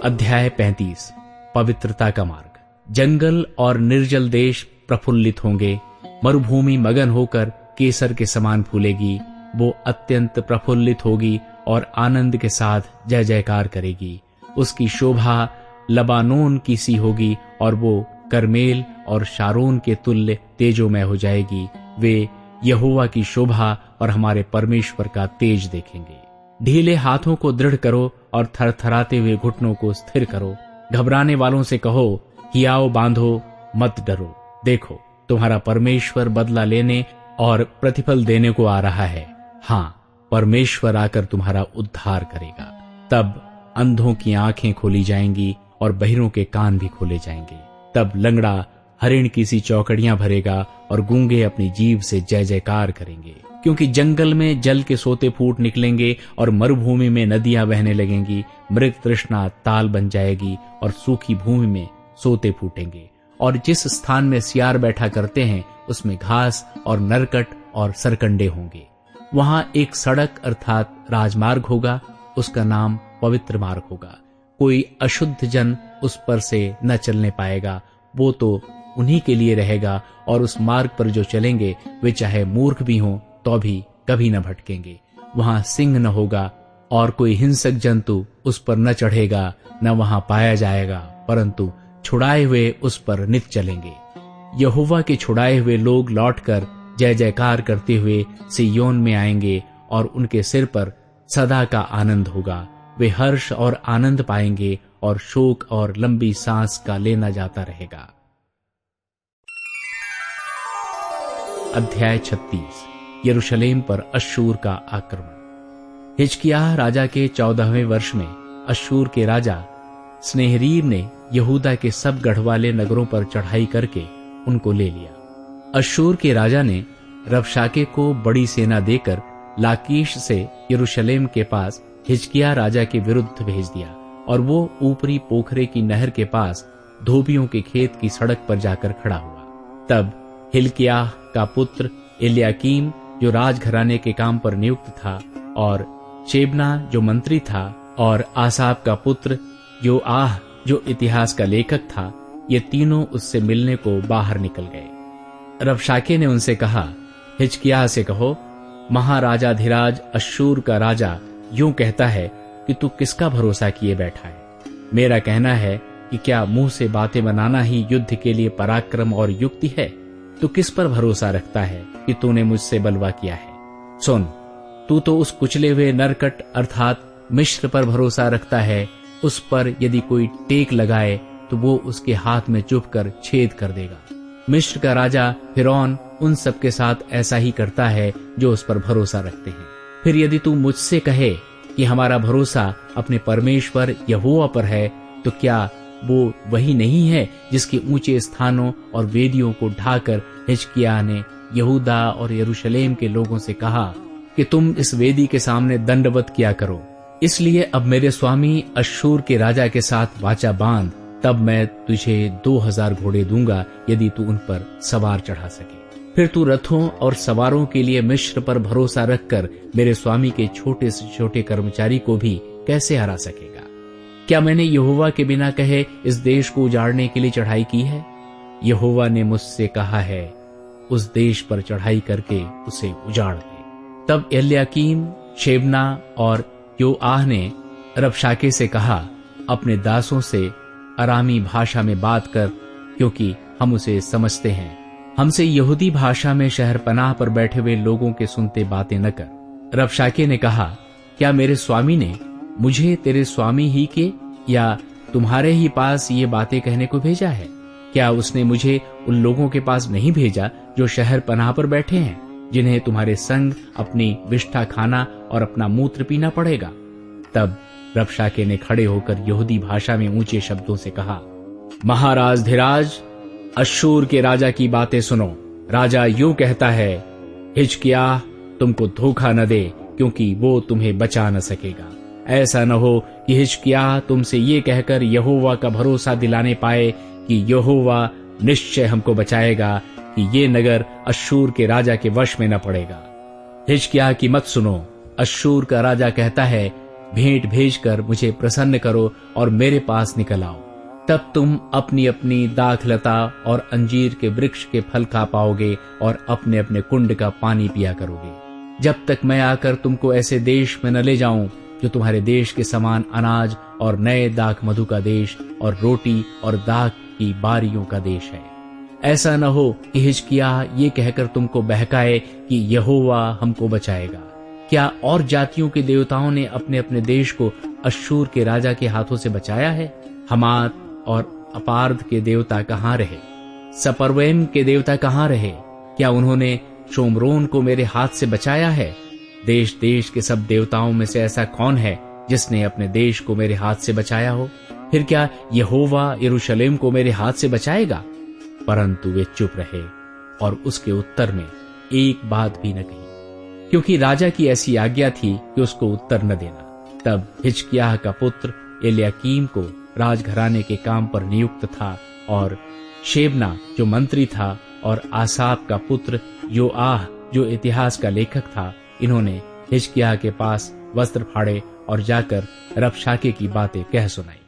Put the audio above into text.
अध्याय 35 पवित्रता का मार्ग। जंगल और निर्जल देश प्रफुल्लित होंगे, मरुभूमि मगन होकर केसर के समान फूलेगी। वो अत्यंत प्रफुल्लित होगी और आनंद के साथ जय जयकार करेगी। उसकी शोभा लबानोन की सी होगी और वो करमेल और शारोन के तुल्य तेजोमय हो जाएगी। वे यहोवा की शोभा और हमारे परमेश्वर का तेज देखेंगे। ढीले हाथों को दृढ़ करो और थरथराते हुए घुटनों को स्थिर करो। घबराने वालों से कहो हियाव बांधो, मत डरो। देखो, तुम्हारा परमेश्वर बदला लेने और प्रतिफल देने को आ रहा है। हाँ, परमेश्वर आकर तुम्हारा उद्धार करेगा। तब अंधों की आंखें खोली जाएंगी और बहिरों के कान भी खोले जाएंगे। तब लंगड़ा हरिण की सी चौकड़ियां भरेगा और गूंगे अपनी जीभ से जय जयकार करेंगे। क्योंकि जंगल में जल के सोते फूट निकलेंगे और मरुभूमि में नदियां बहने लगेंगी। मृग तृष्णा ताल बन जाएगी और सूखी भूमि में सोते फूटेंगे। और जिस स्थान में सियार बैठा करते हैं उसमें घास और नरकट और सरकंडे होंगे। वहां एक सड़क अर्थात राजमार्ग होगा, उसका नाम पवित्र मार्ग होगा। कोई अशुद्ध जन उस पर से न चलने पाएगा। वो तो उन्हीं के लिए रहेगा और उस मार्ग पर जो चलेंगे वे चाहे मूर्ख भी हों तो भी कभी न भटकेंगे। वहां सिंह न होगा और कोई हिंसक जंतु उस पर न चढ़ेगा, न वहां पाया जाएगा, परंतु छुड़ाए हुए उस पर नित चलेंगे। यहोवा के छुड़ाए हुए लोग लौटकर जय जयकार करते हुए सिय्योन में आएंगे और उनके सिर पर सदा का आनंद होगा। वे हर्ष और आनंद पाएंगे और शोक और लंबी सांस का लेना जाता रहेगा। अध्याय 36 यरूशलेम पर अश्शूर का आक्रमण। हिजकिय्याह राजा के 14वें वर्ष में अश्शूर के राजा स्नेहरीब ने यहूदा के सब गढ़वाले नगरों पर चढ़ाई करके उनको ले लिया। अश्शूर के राजा ने रबशाके को बड़ी सेना देकर लाकीश से यरूशलेम के पास हिजकिय्याह राजा के विरुद्ध भेज दिया और वो ऊपरी पोखरे की नहर के पास धोबियों के खेत की सड़क पर जाकर खड़ा हुआ। तब हिल्किय्याह का पुत्र एल्याकीम जो राजघराने के काम पर नियुक्त था, और शेबना जो मंत्री था, और आसाप का पुत्र योआह जो इतिहास का लेखक था, ये तीनों उससे मिलने को बाहर निकल गए। रबशाके ने उनसे कहा, हिजकिय्याह से कहो, महाराजाधिराज अश्शूर का राजा यूं कहता है कि तू किसका भरोसा किए बैठा है। मेरा कहना है कि क्या मुंह से बातें बनाना ही युद्ध के लिए पराक्रम और युक्ति है? तू किस पर भरोसा रखता है कि तूने मुझसे बलवा किया है? सुन, तू तो उस कुचले हुए नरकट अर्थात मिस्र पर भरोसा रखता है। उस पर यदि कोई टेक लगाए तो वो उसके हाथ में चुभकर छेद कर देगा। मिस्र का राजा फिरौन उन सब के साथ ऐसा ही करता है जो उस पर भरोसा रखते हैं। फिर यदि तू मुझसे कहे कि हमारा भरोसा अपने परमेश्वर यहोवा पर है, तो क्या वो वही नहीं है जिसके ऊंचे स्थानों और वेदियों को ढाकर हिजकिय्याह ने यहूदा और यरूशलेम के लोगों से कहा कि तुम इस वेदी के सामने दंडवत किया करो। इसलिए अब मेरे स्वामी अश्शूर के राजा के साथ वाचा बांध, तब मैं तुझे 2000 घोड़े दूंगा यदि तू उन पर सवार चढ़ा सके। फिर तू रथों और सवारों के लिए मिस्र पर भरोसा रखकर मेरे स्वामी के छोटे से छोटे कर्मचारी को भी कैसे हरा सकेगा? क्या मैंने यहोवा के बिना कहे इस देश को उजाड़ने के लिए चढ़ाई की है? यहोवा ने मुझसे कहा है, उस देश पर चढ़ाई करके उसे उजाड़ दे। तब एल्याकीम, शेबना और योआह ने रबशाके से कहा, अपने दासों से अरामी भाषा में बात कर, क्योंकि हम उसे समझते हैं। हमसे यहूदी भाषा में शहरपनाह पर बैठे हुए लोगों के सुनते बातें न कर। रबशाके ने कहा, क्या मेरे स्वामी ने मुझे तेरे स्वामी ही के या तुम्हारे ही पास ये बातें कहने को भेजा है? क्या उसने मुझे उन लोगों के पास नहीं भेजा जो शहर पनाह पर बैठे हैं, जिन्हें तुम्हारे संग अपनी विष्ठा खाना और अपना मूत्र पीना पड़ेगा? तब रबशाके ने खड़े होकर यहूदी भाषा में ऊंचे शब्दों से कहा, महाराज धीराज, अश्शूर के राजा की बातें सुनो। राजा यूं कहता है, हिजकिय्याह तुमको धोखा न दे, क्योंकि वो तुम्हें बचा न सकेगा। ऐसा न हो कि हिजकिय्याह तुमसे ये कहकर यहोवा का भरोसा दिलाने पाए कि यहोवा निश्चय हमको बचाएगा, कि ये नगर अश्शूर के राजा के वश में न पड़ेगा। हिजकिय्याह की मत सुनो। अश्शूर का राजा कहता है भेंट भेजकर मुझे प्रसन्न करो और मेरे पास निकल आओ। तब तुम अपनी अपनी दाखलता और अंजीर के वृक्ष के फल खा पाओगे और अपने अपने कुंड का पानी पिया करोगे, जब तक मैं आकर तुमको ऐसे देश में न ले जाऊं जो तुम्हारे देश के समान अनाज और नए दाख मधु का देश और रोटी और दाख की बारियों का देश है। ऐसा न हो कि हिजकिय्याह ये कहकर तुमको बहकाए कि यहोवा हमको बचाएगा। क्या और जातियों के देवताओं ने अपने अपने देश को अश्शूर के राजा के हाथों से बचाया है? हमात और अपार्द के देवता कहाँ रहे? सपर्वैम के देवता कहाँ रहे? क्या उन्होंने शोमरोन को मेरे हाथ से बचाया है? देश देश के सब देवताओं में से ऐसा कौन है जिसने अपने देश को मेरे हाथ से बचाया हो? फिर क्या यहोवा यरूशलेम को मेरे हाथ से बचाएगा? परंतु वे चुप रहे और उसके उत्तर में एक बात भी न कही, क्योंकि राजा की ऐसी आज्ञा थी कि उसको उत्तर न देना। तब हिजकिय्याह का पुत्र एलयाकीम को राजघराने के काम पर नियुक्त था, और शेबना जो मंत्री था, और आसाप का पुत्र योआह जो इतिहास का लेखक था, इन्होंने हिजकिय्याह के पास वस्त्र फाड़े और जाकर रबशाके की बातें कह सुनाई।